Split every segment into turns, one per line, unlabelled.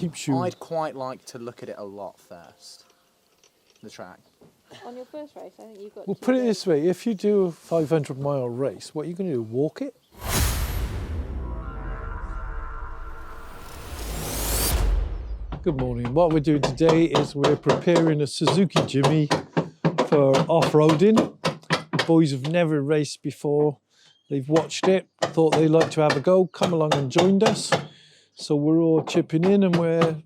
keeps you...
I'd quite like to look at it a lot first, the track.
On your first race, I think you've got
Well, put it this way, if you do a 500-mile race, what are you going to do, walk it? Good morning. What we're doing today is we're preparing a Suzuki Jimny for off-roading. The boys have never raced before. They've watched it, thought they'd like to have a go, come along and joined us. So we're all chipping in and we're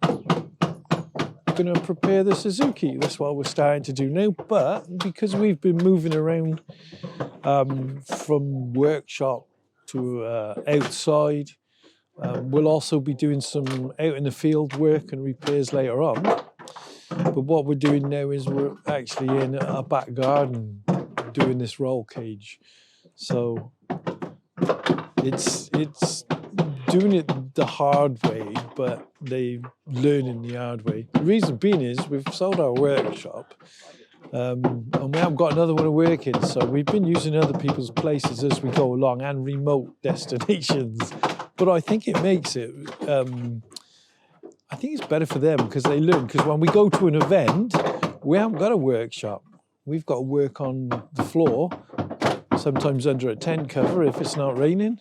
going to prepare the Suzuki. That's what we're starting to do now. But because we've been moving around from workshop to outside, we'll also be doing some out in the field work and repairs later on. But what we're doing now is we're actually in a back garden doing this roll cage. So it's doing it the hard way, but they learning the hard way. The reason being is we've sold our workshop and we haven't got another one to work in. So we've been using other people's places as we go along and remote destinations. But I think it makes it, I think it's better for them because they learn. Because when we go to an event, we haven't got a workshop. We've got to work on the floor, sometimes under a tent cover if it's not raining.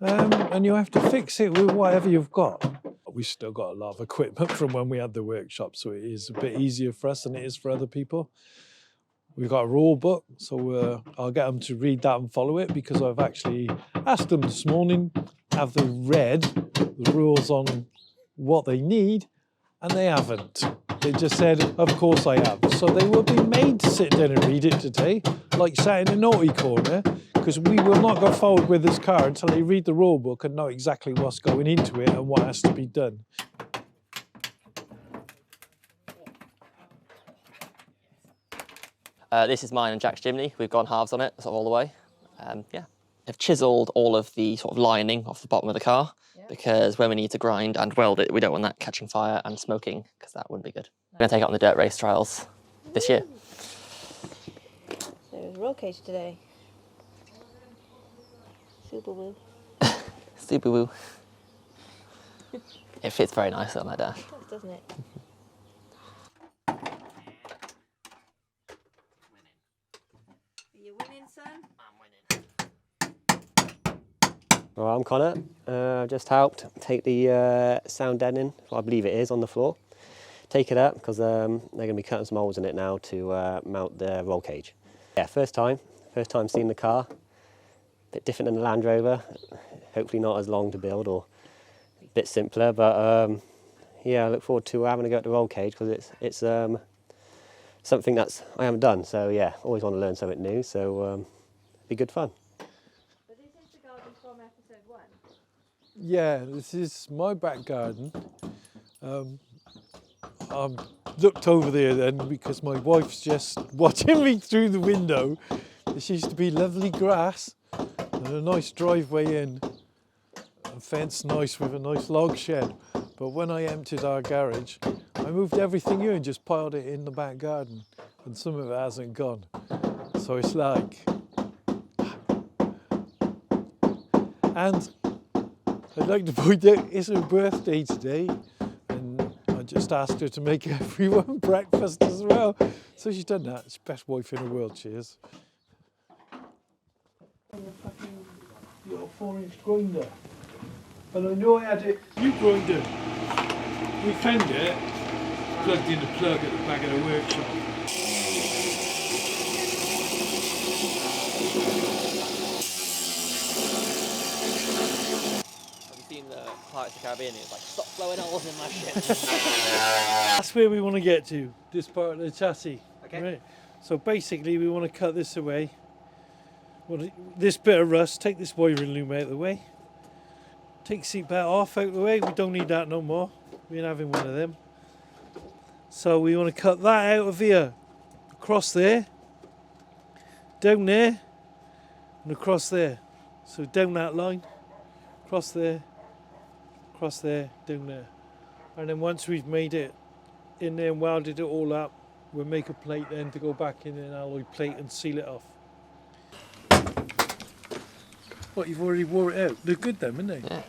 And you have to fix it with whatever you've got. We've still got a lot of equipment from when we had the workshop, so it is a bit easier for us than it is for other people. We've got a rule book, so I'll get them to read that and follow it because I've actually asked them this morning, have they read the rules on what they need, and they haven't. They just said, of course I have. So they will be made to sit down and read it today, like sat in a naughty corner, because we will not go forward with this car until they read the rule book and know exactly what's going into it and what has to be done.
This is mine and Jack's Jimny. We've gone halves on it, sort of all the way. Yeah, I've chiselled all of the sort of lining off the bottom of the car because when we need to grind and weld it, we don't want that catching fire and smoking because that wouldn't be good. We're going to take it on the dirt race trials this year.
So there's roll cage today. Super woo.
Super woo. It fits very nicely on my dash.
It does, doesn't it?
Well, I'm Connor. Just helped take the sound deadening, I believe it is, on the floor. Take it up because they're going to be cutting some holes in it now to mount the roll cage. Yeah, first time seeing the car. A bit different than the Land Rover. Hopefully not as long to build or a bit simpler, but yeah, I look forward to having a go at the roll cage because it's something that I haven't done. So yeah, always want to learn something new. So it'll be good fun.
Yeah, this is my back garden. I looked over there then because my wife's just watching me through the window. There used to be lovely grass and a nice driveway in, a fence nice with a nice log shed. But when I emptied our garage, I moved everything here and just piled it in the back garden, and some of it hasn't gone. So it's like, and I'd like to point out it's her birthday today, and I just asked her to make everyone breakfast as well. So she's done that. She's the best wife in the world, she is. You got a 4-inch grinder. And I know I had a new grinder. We found it, plugged in the plug at the back of the workshop.
The Pirates of the Caribbean, it was like, stop blowing holes in my ship.
That's where we want to get to, this part of the chassis. Okay. Right. So basically we want to cut this away. This bit of rust, take this wiring loom out of the way. Take seat belt off out of the way, we don't need that no more. We ain't having one of them. So we want to cut that out of here. Across there, down there, and across there. So down that line, across there, down there. And then once we've made it in there and welded it all up, we'll make a plate then to go back in an alloy plate and seal it off. What, you've already wore it out? They're good then, aren't they?
Yeah.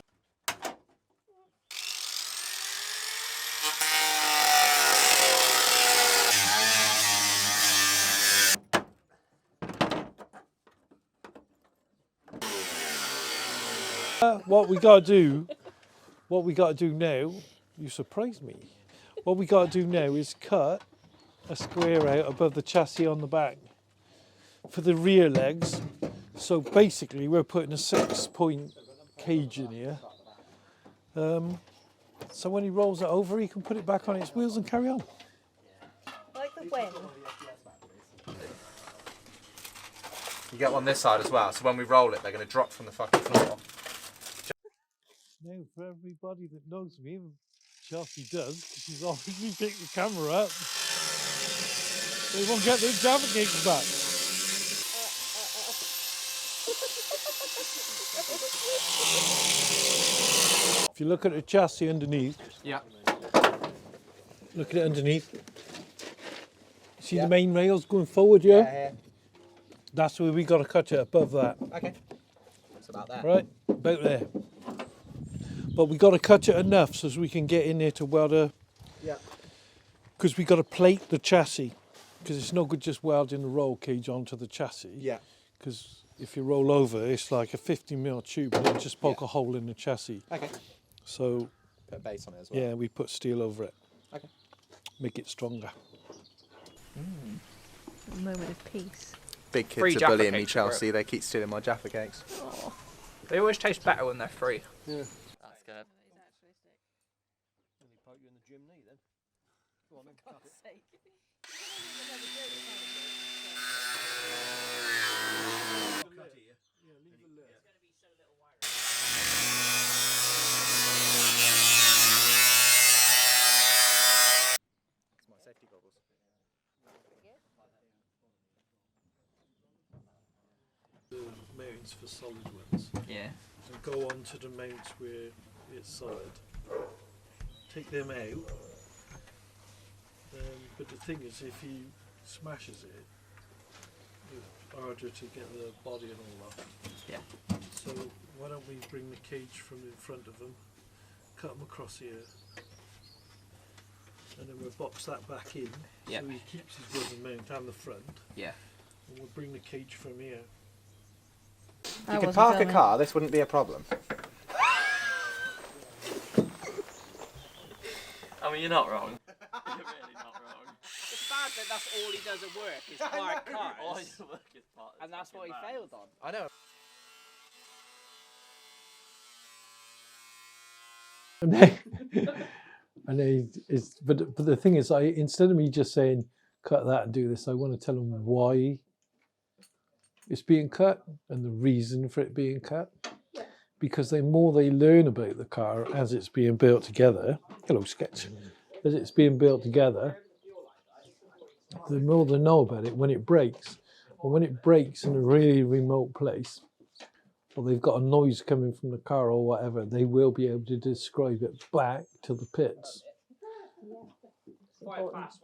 what we got to do now, you surprised me. What we got to do now is cut a square out above the chassis on the back for the rear legs. So basically we're putting a 6-point cage in here. So when he rolls it over, he can put it back on its wheels and carry on.
Like the wind.
You get one this side as well, so when we roll it, they're going to drop from the fucking floor.
Now, for everybody that knows me, Chelsea does, she's obviously picked the camera up. They won't get their Java cakes back. If you look at the chassis underneath,
Yeah.
look at it underneath. See the main rails going forward here?
Yeah.
That's where we got to cut it above that.
Okay. It's about that.
Right, about there. But we got to cut it enough so as we can get in there to weld a.
Yeah.
Because we got to plate the chassis. Because it's no good just welding the roll cage onto the chassis.
Yeah.
Because if you roll over, it's like a 50mm tube and it'll just poke a hole in the chassis.
Okay.
So.
Put a base on it as well.
Yeah, we put steel over it.
Okay.
Make it stronger.
A moment of peace.
Big
Free
kids are
Jaffa
bullying me,
cakes,
Chelsea. They keep stealing my Jaffa cakes.
They always taste better when they're free.
Yeah.
That's good.
Poke you in the Jimny then. Go on then.
My safety goggles.
The mounts for solid ones.
Yeah.
And go on to the mounts where it's solid. Take them out. But the thing is, if he smashes it, it's harder to get the body and all that.
Yeah.
So why don't we bring the cage from in front of them, cut them across here, and then we'll box that back in,
Yeah.
so he keeps his rubber mount and the front,
Yeah.
and we'll bring the cage from here.
If you could park a car, this wouldn't be a problem.
I mean, you're not wrong. You're really not wrong.
It's bad that that's all he does at work is park
All
cars.
your work is part
And that's what he failed on.
I know.
And then but the thing is, instead of me just saying cut that and do this, I want to tell them why it's being cut and the reason for it being cut. Because the more they learn about the car as it's being built together, hello Sketch, as it's being built together, the more they know about it when it breaks. Or when it breaks in a really remote place, or they've got a noise coming from the car or whatever, they will be able to describe it back to the pits.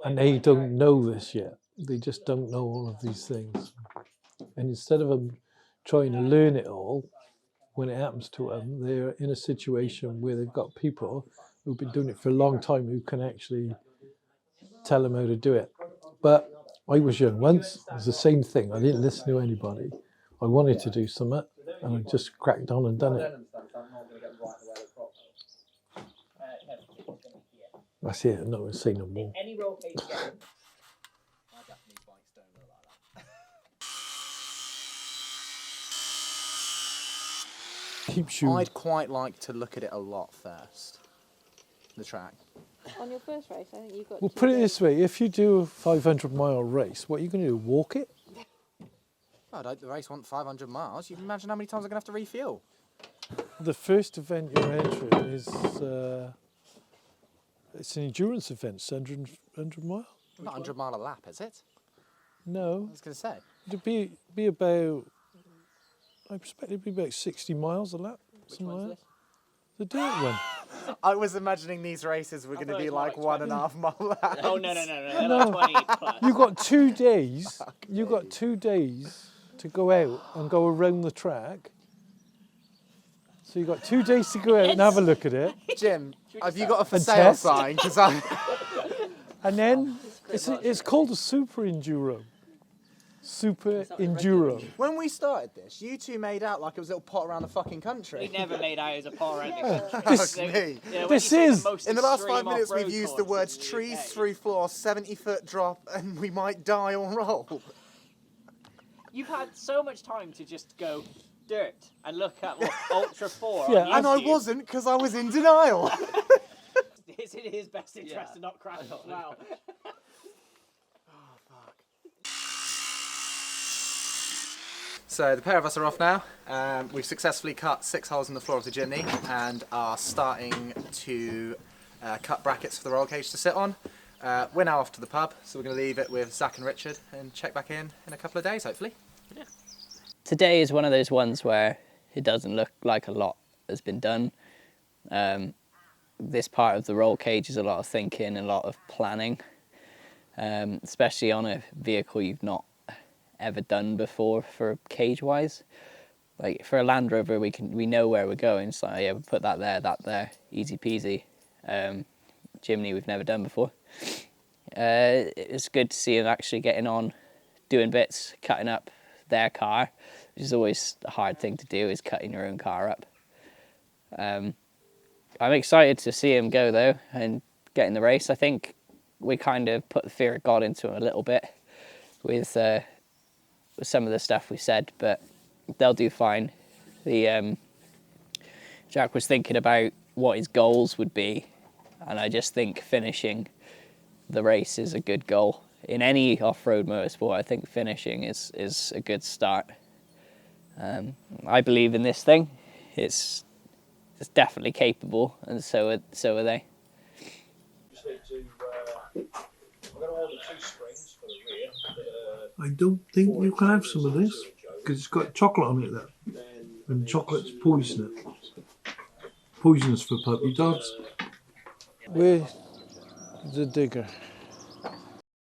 And they don't know this yet. They just don't know all of these things. And instead of them trying to learn it all, when it happens to them, they're in a situation where they've got people who've been doing it for a long time who can actually tell them how to do it. But I was young once, it was the same thing. I didn't listen to anybody. I wanted to do something, and I just cracked on and done it. That's it, I'm not going to say no more. Keeps you.
I'd quite like to look at it a lot first. The track.
On your first race, I think you've got.
Well, put it this way: if you do a 500-mile race, what are you going to do? Walk it?
I don't. The race wants 500 miles. You can imagine how many times I'm going to have to refuel.
The first event you're entering is it's an endurance event. It's 100 mile.
Not 100 mile a lap, is it?
No,
I was going to say.
it'd be about. I expect it'd be about 60 miles a lap. Something like that. The dirt one.
I was imagining these races were going to be like 1.5 mile laps.
Oh, no. They're like 20 plus.
You got 2 days. You got 2 days to go out and go around the track. So you got 2 days to go out and have a look at it,
Jim, have you got a for
And
sale
test.
sign? Because
and then it's called a super enduro. Super Enduro.
When we started this, you two made out like it was a little pot around the fucking
We
country.
never laid out as a pot around the country.
This-
So,
me.
you know, when
this
you say
is-
most
In the last 5
extreme
minutes, we've
off-road
used the words
courses in the
trees
UK.
through floor, 70-foot drop, and we might die on roll.
You've had so much time to just go dirt and look at what, Ultra 4
Yeah,
on
And I
YouTube.
wasn't, because I was in denial.
It's in his best interest to not crash as well.
So the pair of us are off now. We've successfully cut 6 holes in the floor of the Jimny and are starting to cut brackets for the roll cage to sit on. We're now off to the pub, so we're going to leave it with Zach and Richard and check back in a couple of days, hopefully.
Today is one of those ones where it doesn't look like a lot has been done. This part of the roll cage is a lot of thinking, a lot of planning, especially on a vehicle you've not ever done before for cage-wise. Like for a Land Rover, we know where we're going. So yeah, we put that there, easy peasy. Jimny we've never done before. It's good to see them actually getting on, doing bits, cutting up their car, which is always a hard thing to do, is cutting your own car up. I'm excited to see him go though and get in the race. I think we kind of put the fear of God into him a little bit with some of the stuff we said, but they'll do fine. Jack was thinking about what his goals would be, and I just think finishing the race is a good goal. In any off-road motorsport, I think finishing is a good start. I believe in this thing. It's definitely capable, and so are they.
I don't think you can have some of this because it's got chocolate on it, that, and chocolate's poisonous for puppy dogs.
We're the digger.